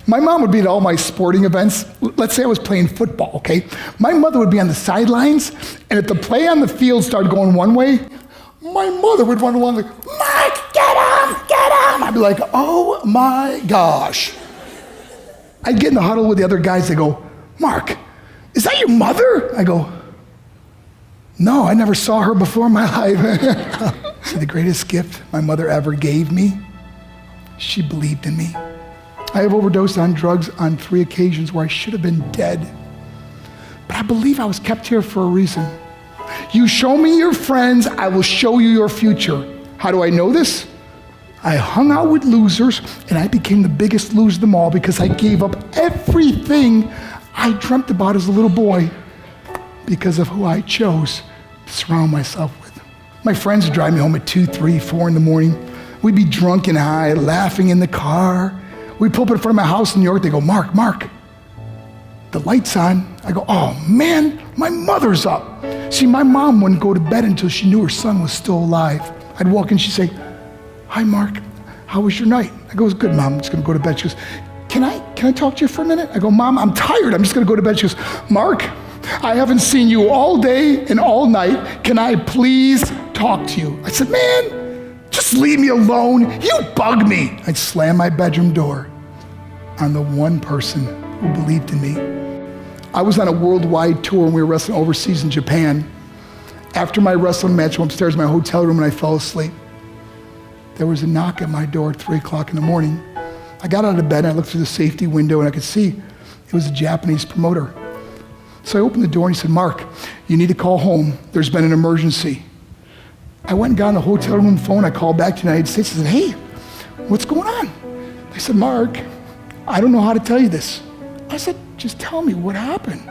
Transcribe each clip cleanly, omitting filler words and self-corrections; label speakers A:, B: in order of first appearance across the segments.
A: My mom would be at all my sporting events. Let's say I was playing football, okay? My mother would be on the sidelines, and if the play on the field started going one way, my mother would run along like, Mark, get him, get him. I'd be like, oh my gosh. I'd get in the huddle with the other guys. They go, Mark, is that your mother? I go, no, I never saw her before in my life. See, the greatest gift my mother ever gave me, she believed in me. I have overdosed on drugs on 3 occasions where I should have been dead. But I believe I was kept here for a reason. You show me your friends, I will show you your future. How do I know this? I hung out with losers, and I became the biggest loser of them all because I gave up everything I dreamt about as a little boy because of who I chose to surround myself with. My friends would drive me home at 2, 3, 4 in the morning. We'd be drunk and high, laughing in the car. We'd pull up in front of my house in New York. They go, Mark, the light's on. I go, oh man, my mother's up. See, my mom wouldn't go to bed until she knew her son was still alive. I'd walk in, she'd say, hi, Mark, how was your night? I go, it's good, Mom, I'm just gonna go to bed. She goes, can I talk to you for a minute? I go, Mom, I'm tired, I'm just gonna go to bed. She goes, Mark, I haven't seen you all day and all night. Can I please talk to you? I said, man, just leave me alone. You bug me. I'd slam my bedroom door on the one person who believed in me. I was on a worldwide tour and we were wrestling overseas in Japan. After my wrestling match, I went upstairs in my hotel room and I fell asleep. There was a knock at my door at 3 o'clock in the morning. I got out of bed and I looked through the safety window and I could see it was a Japanese promoter. So I opened the door and he said, Mark, you need to call home. There's been an emergency. I went and got on the hotel room phone. I called back to the United States. I said, hey, what's going on? They said, Mark, I don't know how to tell you this. I said, just tell me what happened.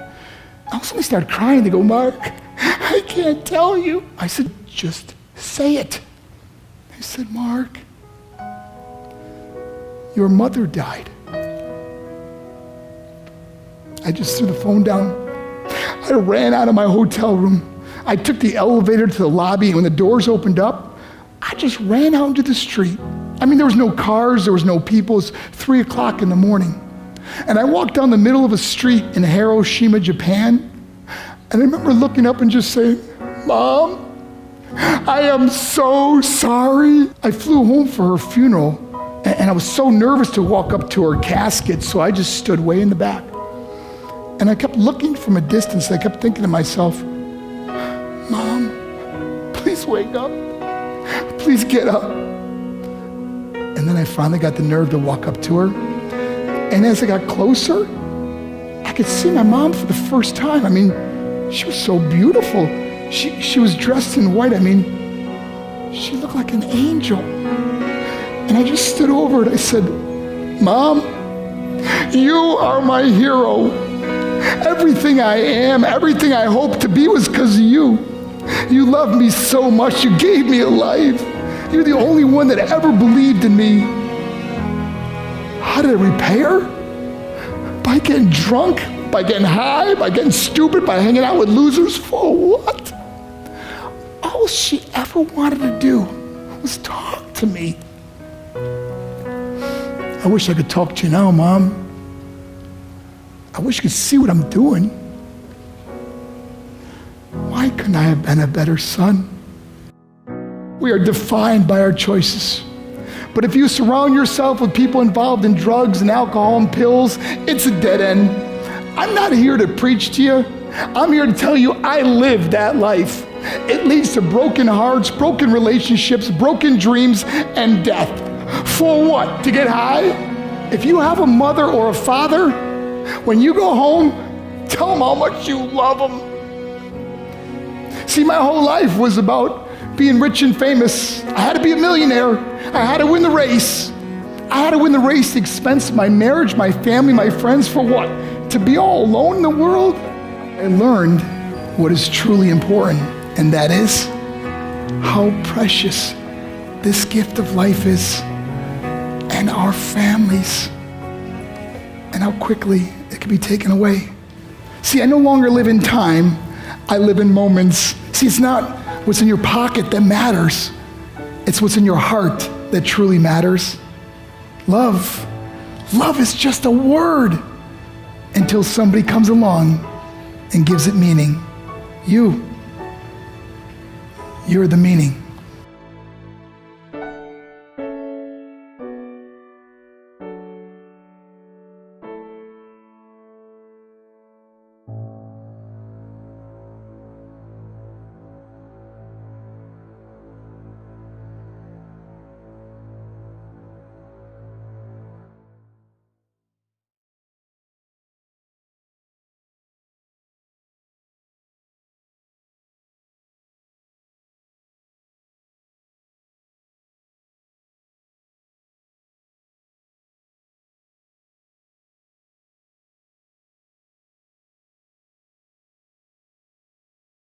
A: All of a sudden they started crying. They go, Mark, I can't tell you. I said, just say it. They said, Mark, your mother died. I just threw the phone down. I ran out of my hotel room. I took the elevator to the lobby, and when the doors opened up, I just ran out into the street. I mean, there was no cars, there was no people. It was 3 o'clock in the morning. And I walked down the middle of a street in Hiroshima, Japan, and I remember looking up and just saying, Mom, I am so sorry. I flew home for her funeral, and I was so nervous to walk up to her casket, so I just stood way in the back. And I kept looking from a distance. I kept thinking to myself, Mom, please wake up. Please get up. And then I finally got the nerve to walk up to her. And as I got closer, I could see my mom for the first time. I mean, she was so beautiful. She was dressed in white. I mean, she looked like an angel. And I just stood over it. I said, Mom, you are my hero. Everything I am, everything I hope to be was because of you. You loved me so much, you gave me a life. You're the only one that ever believed in me. How did I repay her? By getting drunk, by getting high, by getting stupid, by hanging out with losers? For what? All she ever wanted to do was talk to me. I wish I could talk to you now, Mom. I wish you could see what I'm doing. Why couldn't I have been a better son? We are defined by our choices. But if you surround yourself with people involved in drugs and alcohol and pills, it's a dead end. I'm not here to preach to you. I'm here to tell you I lived that life. It leads to broken hearts, broken relationships, broken dreams, and death. For what? To get high? If you have a mother or a father, when you go home, tell them how much you love them. See, my whole life was about being rich and famous. I had to be a millionaire. I had to win the race. I had to win the race at the expense of my marriage, my family, my friends. For what? To be all alone in the world? I learned what is truly important, and that is how precious this gift of life is, and our families, and how quickly it can be taken away. See, I no longer live in time, I live in moments. See, it's not what's in your pocket that matters. It's what's in your heart that truly matters. Love Love is just a word until somebody comes along and gives it meaning. You're the meaning.